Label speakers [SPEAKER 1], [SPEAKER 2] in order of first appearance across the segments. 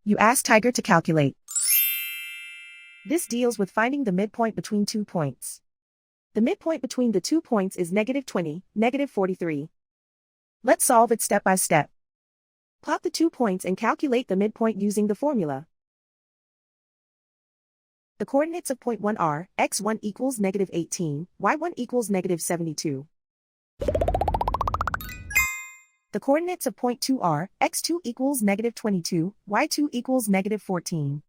[SPEAKER 1] You ask Tiger to calculate. This deals with finding the midpoint between 2 points. The midpoint between the 2 points is -20, -43. Let's solve it step by step. Plot the 2 points and calculate the midpoint using the formula. The coordinates of point 1 are, x1 equals -18, y1 equals -72. The coordinates of point 2 are, x2 equals -22, y2 equals -14.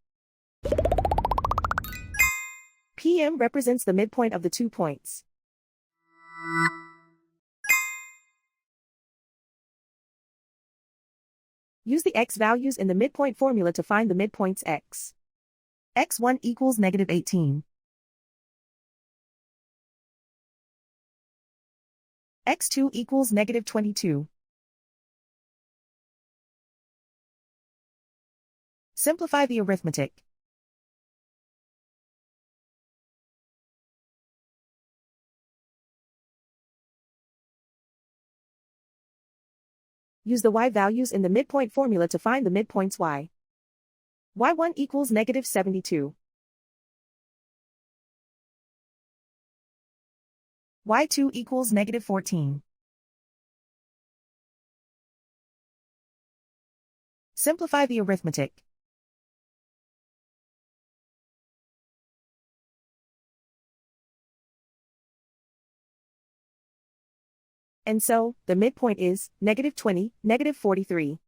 [SPEAKER 1] PM represents the midpoint of the 2 points. Use the x values in the midpoint formula to find the midpoints x. x1 equals -18. x2 equals -22. Simplify the arithmetic. Use the y values in the midpoint formula to find the midpoints y. y1 equals -72. y2 equals -14. Simplify the arithmetic. And so, the midpoint is -20, -43.